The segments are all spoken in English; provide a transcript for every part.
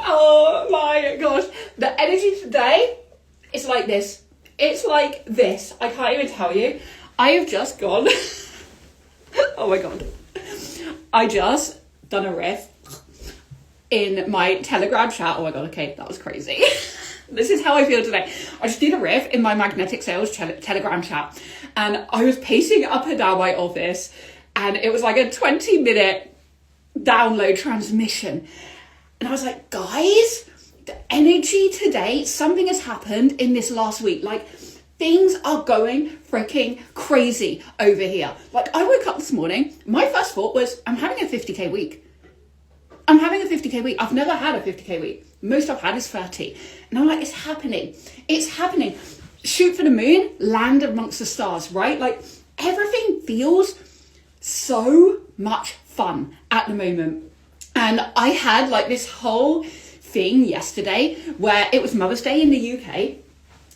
Oh my gosh. The energy today is like this. It's like this. I can't even tell you. I have just gone. Oh my God. I just done a riff in my Telegram chat. Oh my God. Okay. That was crazy. This is how I feel today. I just did a riff in my magnetic sales Telegram chat, and I was pacing up and down my office, and it was like a 20-minute download transmission. And I was like, guys, the energy today, something has happened in this last week. Like, things are going freaking crazy over here. Like, I woke up this morning, my first thought was, I'm having a 50K week. I'm having a 50K week. I've never had a 50K week. Most I've had is 30. And I'm like, it's happening. It's happening. Shoot for the moon, land amongst the stars, right? Like, everything feels so much fun at the moment. And I had like this whole thing yesterday where it was Mother's Day in the UK.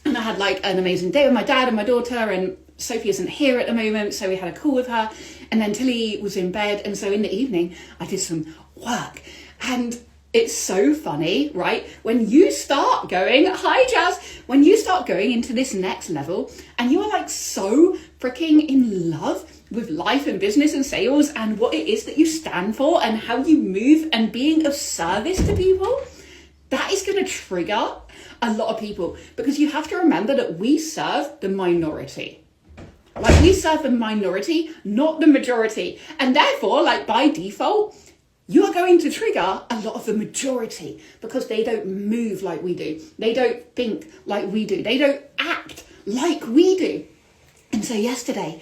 And I had like an amazing day with my dad and my daughter, and Sophie isn't here at the moment, so we had a call with her. And then Tilly was in bed, and so in the evening I did some work. And it's so funny, right? When you start going, hi Jazz, when you start going into this next level and you are like so freaking in love with life and business and sales and what it is that you stand for and how you move and being of service to people, that is going to trigger a lot of people, because you have to remember that we serve the minority. Like, we serve the minority, not the majority. And therefore, like, by default, you are going to trigger a lot of the majority, because they don't move like we do. They don't think like we do. They don't act like we do. And so yesterday,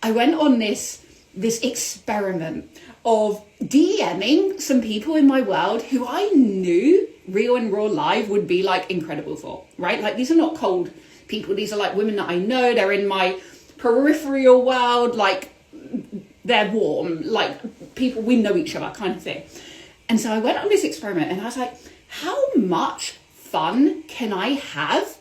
I went on this experiment of DMing some people in my world who I knew Real and Raw Live would be like incredible for, right? Like, these are not cold people. These are like women that I know. They're in my peripheral world. Like, they're warm, like people, we know each other kind of thing. And so I went on this experiment and I was like, how much fun can I have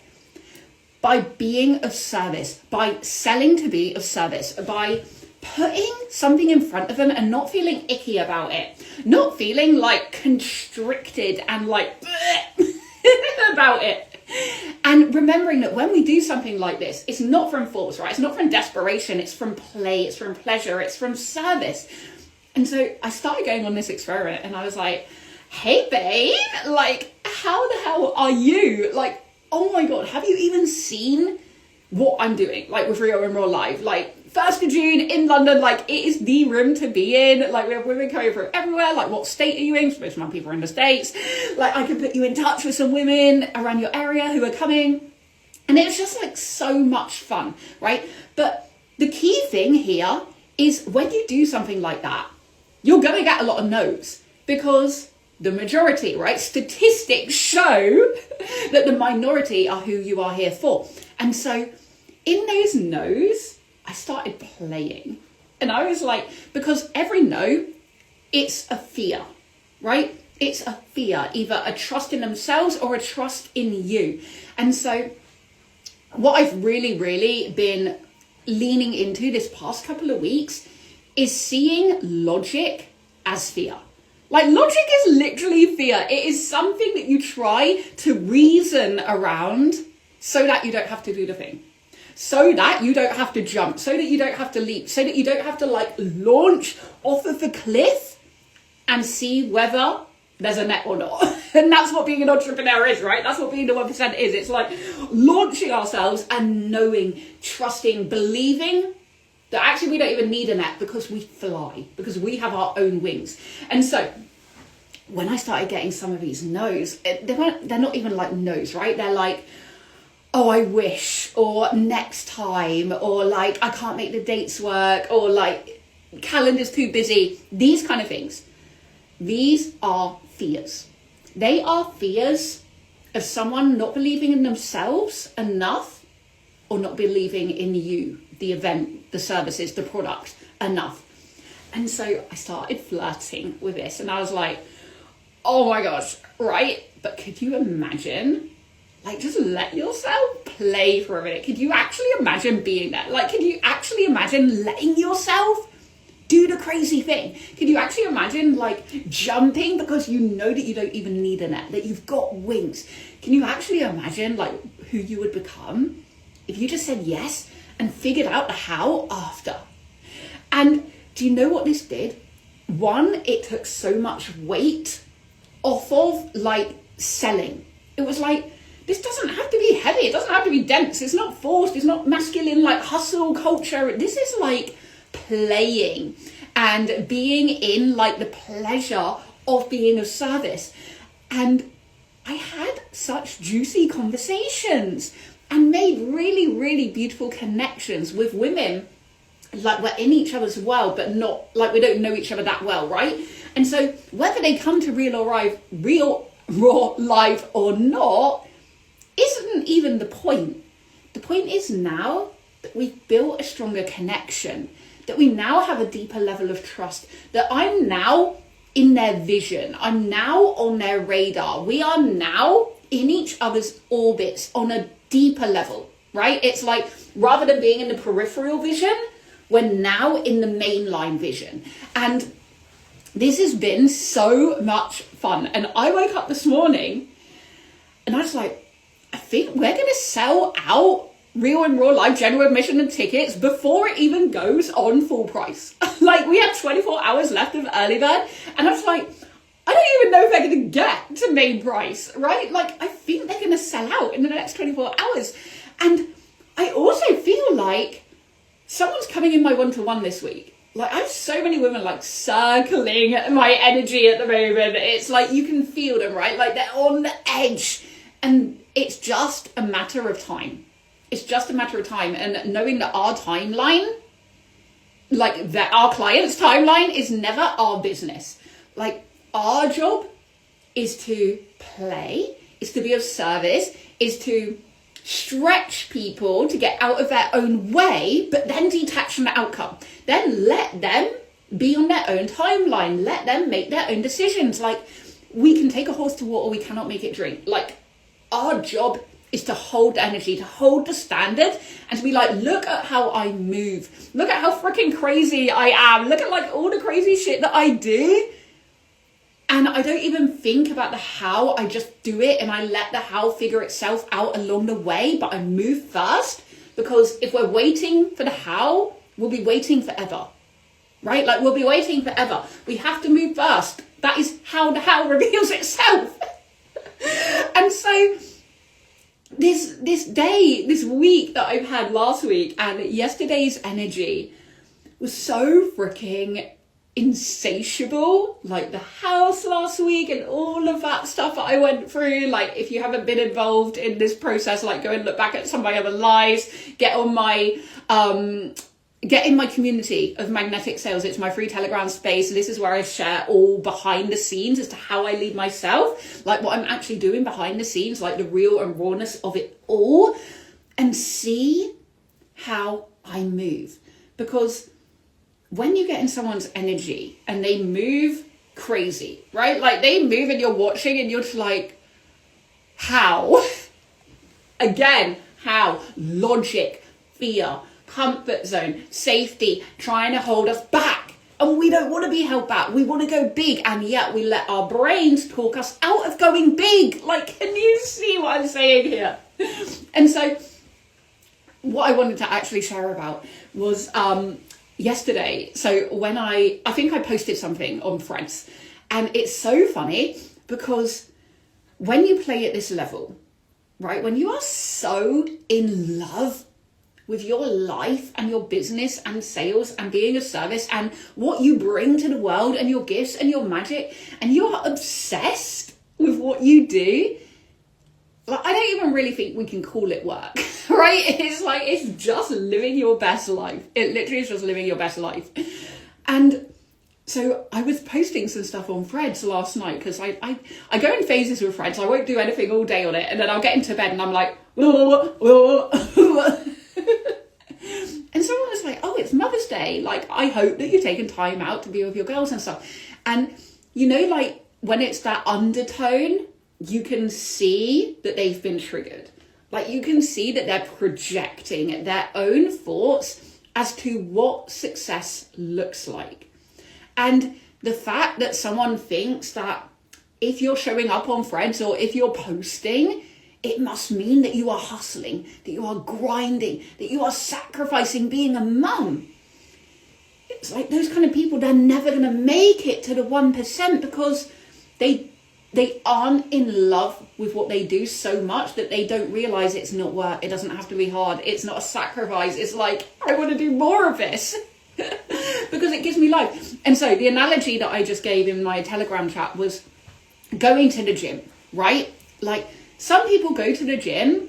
by being of service, by selling to be of service, by putting something in front of them and not feeling icky about it, not feeling like constricted and like about it. And remembering that when we do something like this, it's not from force, right? It's not from desperation. It's from play. It's from pleasure. It's from service. And so I started going on this experiment and I was like, hey, babe, like, how the hell are you? Like, oh my God, have you even seen what I'm doing? Like, with Rio and Raw Live, like, 1st of June in London, like, it is the room to be in. Like, we have women coming from everywhere. Like, what state are you in? Most of my people are in the States. Like, I can put you in touch with some women around your area who are coming. And it's just like so much fun, right? But the key thing here is when you do something like that, you're going to get a lot of no's, because the majority, right? Statistics show that the minority are who you are here for. And so in those no's, I started playing. And I was like, because every no, it's a fear, right? It's a fear, either a trust in themselves or a trust in you. And so what I've really been leaning into this past couple of weeks is seeing logic as fear. Like, logic is literally fear. It is something that you try to reason around so that you don't have to do the thing. So that you don't have to jump, so that you don't have to leap, so that you don't have to like launch off of the cliff and see whether there's a net or not. And that's what being an entrepreneur is, right? That's what being the 1% is. It's like launching ourselves and knowing, trusting, believing that actually we don't even need a net, because we fly, because we have our own wings. And so when I started getting some of these no's, they're not even like no's, right? They're like, oh, I wish, or next time, or like, I can't make the dates work, or like, calendar's too busy. These kind of things. These are fears. They are fears of someone not believing in themselves enough, or not believing in you, the event, the services, the product enough. And so I started flirting with this, and I was like, oh my gosh, right? But could you imagine, like, just let yourself play for a minute? Could you actually imagine being there? Like, could you actually imagine letting yourself do the crazy thing. Can you actually imagine like jumping because you know that you don't even need a net, that you've got wings? Can you actually imagine like who you would become if you just said yes and figured out the how after? And do you know what this did? One, it took so much weight off of like selling. It was like, this doesn't have to be heavy. It doesn't have to be dense. It's not forced. It's not masculine, like hustle culture. This is like playing and being in like the pleasure of being of service. And I had such juicy conversations and made really, really beautiful connections with women. Like we're in each other's world, but not like we don't know each other that well, right? And so whether they come to real raw life or not isn't even the point. The point is now that we've built a stronger connection, that we now have a deeper level of trust, that I'm now in their vision, I'm now on their radar, we are now in each other's orbits on a deeper level, right? It's like rather than being in the peripheral vision, we're now in the mainline vision. And this has been so much fun. And I woke up this morning and I was like, I think we're going to sell out Real and Raw Live general admission and tickets before it even goes on full price. Like we have 24 hours left of early bird. And I was like, I don't even know if they're going to get to main price, right? Like I think they're going to sell out in the next 24 hours. And I also feel like someone's coming in my one-to-one this week. Like I have so many women like circling my energy at the moment. It's like you can feel them, right? Like they're on the edge. And it's just a matter of time. It's just a matter of time. And knowing that our timeline, like that our client's timeline is never our business. Like our job is to play, is to be of service, is to stretch people to get out of their own way, but then detach from the outcome. Then let them be on their own timeline. Let them make their own decisions. Like we can take a horse to water, we cannot make it drink. Like our job is to hold the energy, to hold the standard, and to be like, look at how I move. Look at how freaking crazy I am. Look at like all the crazy shit that I do. And I don't even think about the how, I just do it and I let the how figure itself out along the way, but I move first, because if we're waiting for the how, we'll be waiting forever, right? Like we'll be waiting forever. We have to move first. That is how the how reveals itself. And so this week that I've had last week and yesterday's energy was so freaking insatiable. Like the house last week and all of that stuff that I went through. Like if you haven't been involved in this process, like go and look back at some of my other lives, get in my community of magnetic sales. It's my free Telegram space. This is where I share all behind the scenes as to how I lead myself, like what I'm actually doing behind the scenes, like the real and rawness of it all, and see how I move. Because when you get in someone's energy and they move crazy, right? Like they move and you're watching and you're just like, how? Again, how? Logic, fear, comfort zone, safety, trying to hold us back. And we don't want to be held back. We want to go big. And yet we let our brains talk us out of going big. Like, can you see what I'm saying here? And so what I wanted to actually share about was yesterday. So when I think I posted something on Threads, and it's so funny because when you play at this level, right, when you are so in love with your life and your business and sales and being of service and what you bring to the world and your gifts and your magic, and you're obsessed with what you do, like, I don't even really think we can call it work, right? It's like, it's just living your best life. It literally is just living your best life. And so I was posting some stuff on Threads last night because I go in phases with Threads. I won't do anything all day on it. And then I'll get into bed and I'm like, and someone was like, oh, it's Mother's Day. Like, I hope that you've taken time out to be with your girls and stuff. And, you know, like when it's that undertone, you can see that they've been triggered. Like you can see that they're projecting their own thoughts as to what success looks like. And the fact that someone thinks that if you're showing up on Threads or if you're posting, it must mean that you are hustling, that you are grinding, that you are sacrificing being a mum. It's like those kind of people, they're never going to make it to the 1% because they aren't in love with what they do so much that they don't realize it's not work. It doesn't have to be hard. It's not a sacrifice. It's like, I want to do more of this because it gives me life. And so the analogy that I just gave in my Telegram chat was going to the gym, right? Like, some people go to the gym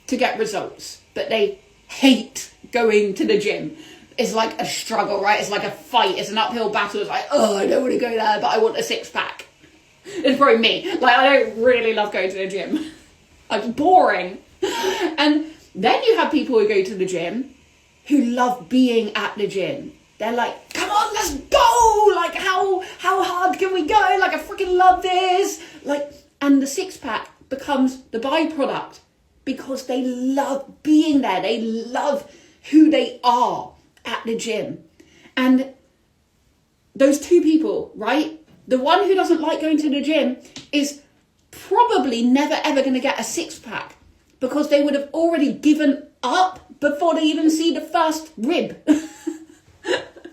to get results, but they hate going to the gym. It's like a struggle, right? It's like a fight. It's an uphill battle. It's like, oh, I don't want to go there, but I want a six-pack. It's probably me. Like, I don't really love going to the gym. It's boring. And then you have people who go to the gym who love being at the gym. They're like, come on, let's go. Like, how hard can we go? Like, I freaking love this. Like, and the six-pack becomes the byproduct because they love being there. They love who they are at the gym. And those two people, right? The one who doesn't like going to the gym is probably never ever going to get a six-pack because they would have already given up before they even see the first rib.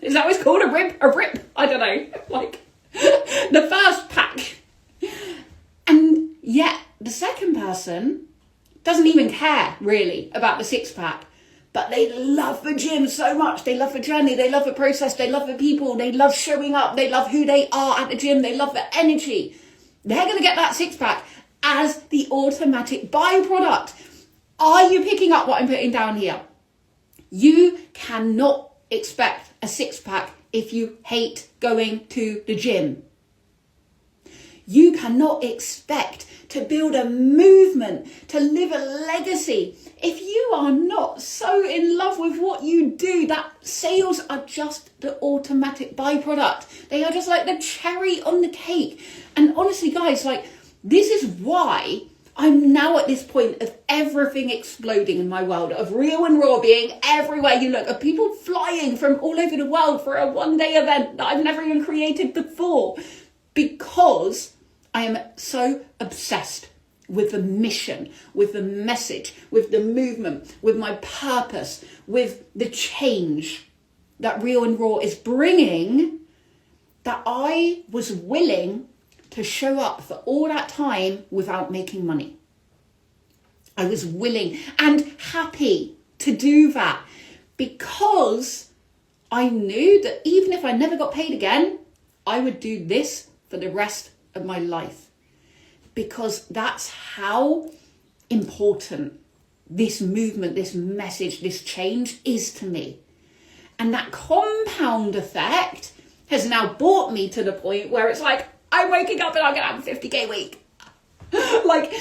Is that what it's called? A rib? A rip? I don't know. Like, the first pack. And yet, the second person doesn't even care, really, about the six-pack. But they love the gym so much. They love the journey. They love the process. They love the people. They love showing up. They love who they are at the gym. They love the energy. They're going to get that six-pack as the automatic byproduct. Are you picking up what I'm putting down here? You cannot expect a six-pack if you hate going to the gym. You cannot expect to build a movement, to live a legacy, if you are not so in love with what you do. That sales are just the automatic byproduct. They are just like the cherry on the cake. And honestly, guys, like, this is why I'm now at this point of everything exploding in my world, of Real and Raw being everywhere you look, of people flying from all over the world for a one-day event that I've never even created before, because I am so obsessed with the mission, with the message, with the movement, with my purpose, with the change that Real and Raw is bringing, that I was willing to show up for all that time without making money. I was willing and happy to do that because I knew that even if I never got paid again, I would do this for the rest of my life, because that's how important this movement, this message, this change is to me. And that compound effect has now brought me to the point where it's like, I'm waking up and I'm going to have a 50k week. Like,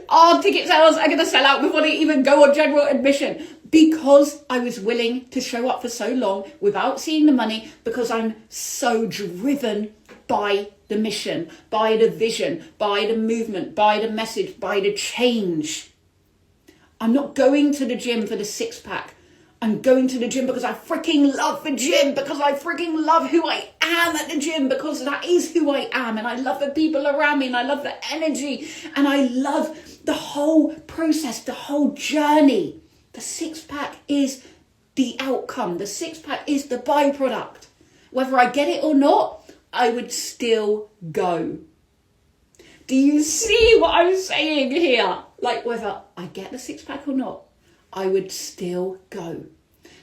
our ticket sales are going to sell out before they even go on general admission, because I was willing to show up for so long without seeing the money, because I'm so driven by the mission, by the vision, by the movement, by the message, by the change. I'm not going to the gym for the six-pack. I'm going to the gym because I freaking love the gym, because I freaking love who I am at the gym, because that is who I am, and I love the people around me, and I love the energy, and I love the whole process, the whole journey. The six-pack is the outcome. The six-pack is the byproduct. Whether I get it or not, I would still go. Do you see what I'm saying here? Like, whether I get the six-pack or not, I would still go.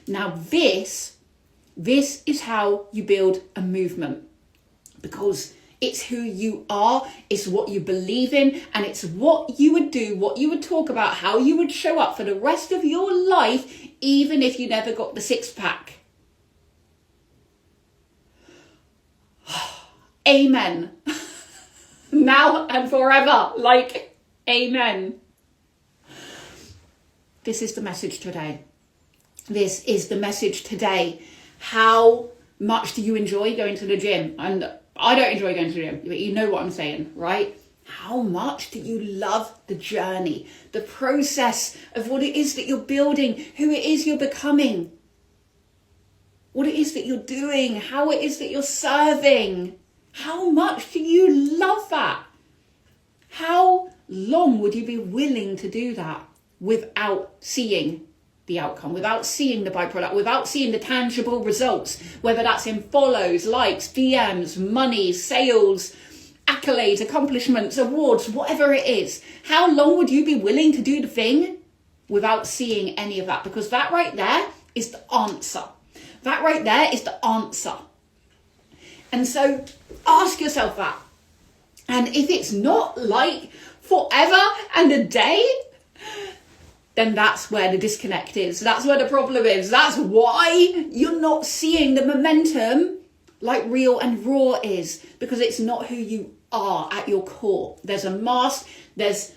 Now, this is how you build a movement, because it's who you are, it's what you believe in, and it's what you would do, what you would talk about, how you would show up for the rest of your life, even if you never got the six-pack. Amen. Now and forever. Like, amen. This is the message today. This is the message today. How much do you enjoy going to the gym? And I don't enjoy going to the gym, but you know what I'm saying, right? How much do you love the journey, the process of what it is that you're building, who it is you're becoming? what it is that you're doing, how it is that you're serving. How much do you love that? How long would you be willing to do that without seeing the outcome, without seeing the byproduct, without seeing the tangible results, whether that's in follows, likes, DMs, money, sales, accolades, accomplishments, awards, whatever it is? How long would you be willing to do the thing without seeing any of that? Because that right there is the answer. That right there is the answer. And so ask yourself that. And if it's not like forever and a day, then that's where the disconnect is. That's where the problem is. That's why you're not seeing the momentum like real and raw is, because it's not who you are at your core. There's a mask, there's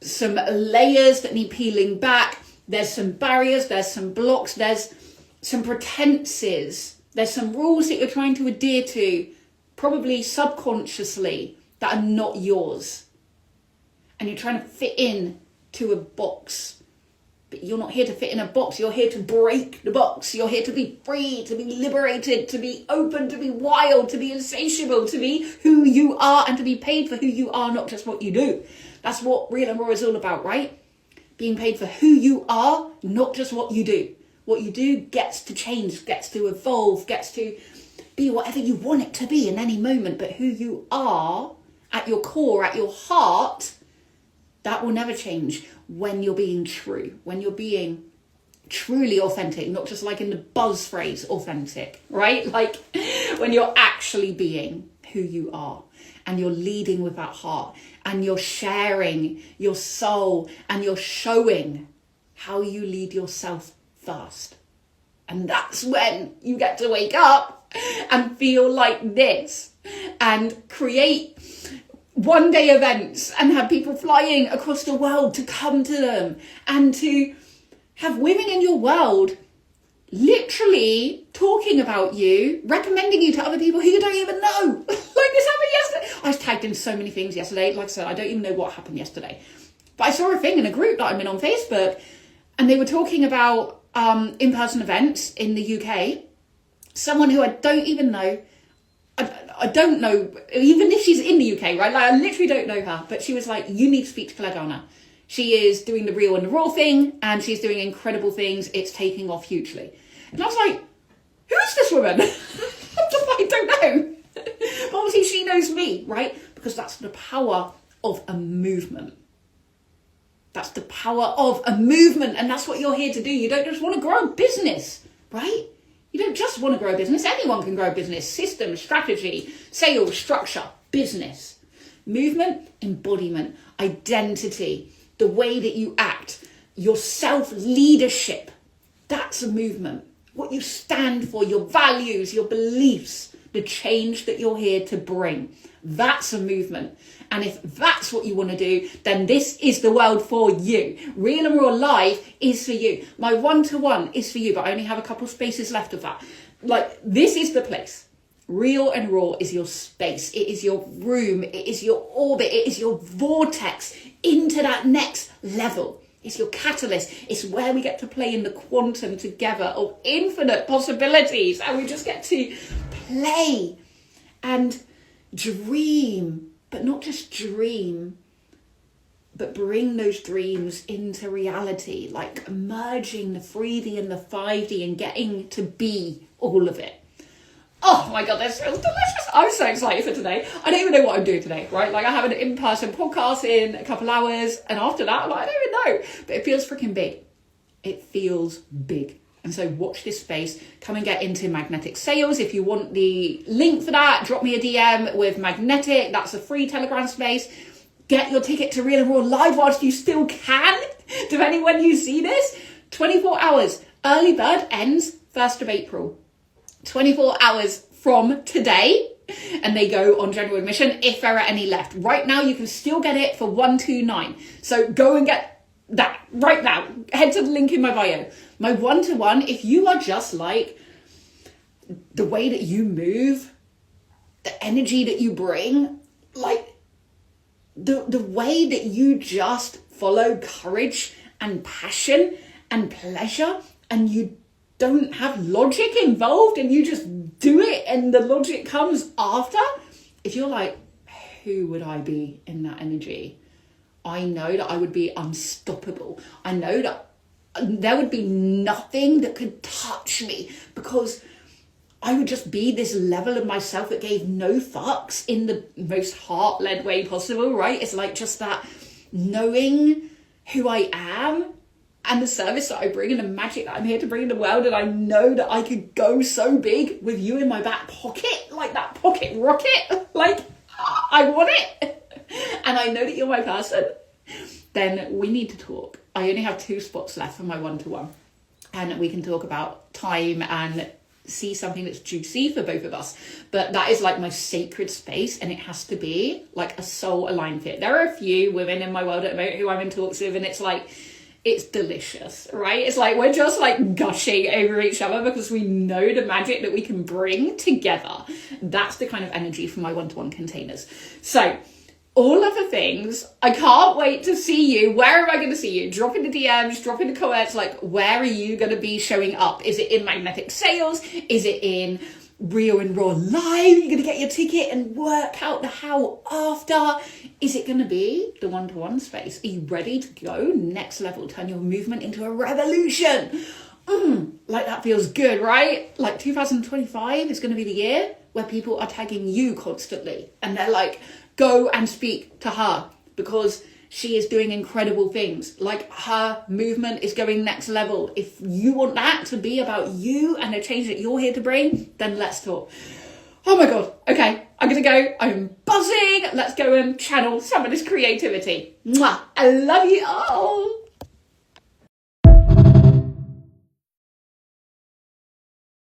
some layers that need peeling back, there's some barriers, there's some blocks, there's some pretenses, there's some rules that you're trying to adhere to, probably subconsciously, that are not yours. And you're trying to fit in to a box. But you're not here to fit in a box. You're here to break the box. You're here to be free, to be liberated, to be open, to be wild, to be insatiable, to be who you are and to be paid for who you are, not just what you do. That's what Real and Raw is all about, right? Being paid for who you are, not just what you do. What you do gets to change, gets to evolve, gets to be whatever you want it to be in any moment. But who you are at your core, at your heart, that will never change when you're being true, when you're being truly authentic, not just like in the buzz phrase authentic, right? Like when you're actually being who you are and you're leading with that heart and you're sharing your soul and you're showing how you lead yourself first. And that's when you get to wake up and feel like this and create one-day events and have people flying across the world to come to them and to have women in your world literally talking about you, recommending you to other people who you don't even know. Like this happened yesterday. I was tagged in so many things yesterday. Like I said, I don't even know what happened yesterday. But I saw a thing in a group that I'm in on Facebook and they were talking about in-person events in the UK. Someone who I don't even know, I don't know, even if she's in the UK, right? Like I literally don't know her, but she was like, you need to speak to Claire Garner. She is doing the real and the raw thing and she's doing incredible things. It's taking off hugely. And I was like, who is this woman? I don't know. But obviously she knows me, right? Because that's the power of a movement. That's the power of a movement. And that's what you're here to do. You don't just want to grow a business, right? You don't just want to grow a business. Anyone can grow a business. System, strategy, sales, structure, business. Movement, embodiment, identity, the way that you act, your self-leadership. That's a movement. What you stand for, your values, your beliefs, the change that you're here to bring. That's a movement. And if that's what you want to do, then this is the world for you. Real and Raw Live is for you. My one-to-one is for you, but I only have a couple spaces left of that. Like, this is the place. Real and Raw is your space. It is your room. It is your orbit. It is your vortex into that next level. It's your catalyst. It's where we get to play in the quantum together of infinite possibilities. And we just get to play and dream, but not just dream, but bring those dreams into reality, like merging the 3D and the 5D and getting to be all of it. Oh my God, that's so delicious. I'm so excited for today. I don't even know what I'm doing today, right? Like I have an in-person podcast in a couple hours and after that, I'm like, I don't even know. But it feels freaking big. It feels big. And so watch this space. Come and get into Magnetic Sales. If you want the link for that, drop me a DM with Magnetic. That's a free Telegram space. Get your ticket to Real and Raw Live whilst you still can, depending when you see this. 24 hours. Early bird ends 1st of April. 24 hours from today. And they go on general admission if there are any left. Right now, you can still get it for $129. So go and get that right now. Head to the link in my bio. My one-to-one, if you are just like the way that you move, the energy that you bring, like the way that you just follow courage and passion and pleasure, and you don't have logic involved and you just do it and the logic comes after. If you're like, who would I be in that energy? I know that I would be unstoppable. I know that there would be nothing that could touch me because I would just be this level of myself that gave no fucks in the most heart-led way possible, right? It's like just that knowing who I am and the service that I bring and the magic that I'm here to bring in the world, and I know that I could go so big with you in my back pocket, like that pocket rocket, like I want it, and I know that you're my person, then we need to talk. I only have 2 spots left for my one-to-one, and we can talk about time and see something that's juicy for both of us. But that is like my sacred space, and it has to be like a soul aligned fit. There are a few women in my world at the moment who I'm in talks with, and it's like, it's delicious, right? It's like we're just like gushing over each other because we know the magic that we can bring together. That's the kind of energy for my one-to-one containers. So all of the things, I can't wait to see you. Where am I going to see you? Drop in the DMs, drop in the comments, like where are you going to be showing up? Is it in Magnetic Sales? Is it in Real and Raw Live? You're going to get your ticket and work out the how after? Is it going to be the one-to-one space? Are you ready to go next level? Turn your movement into a revolution. Like that feels good, right? Like 2025 is going to be the year where people are tagging you constantly. And they're like, go and speak to her because she is doing incredible things. Like her movement is going next level. If you want that to be about you and the change that you're here to bring, then let's talk. Oh my God. Okay, I'm going to go. I'm buzzing. Let's go and channel some of this creativity. Mwah. I love you all.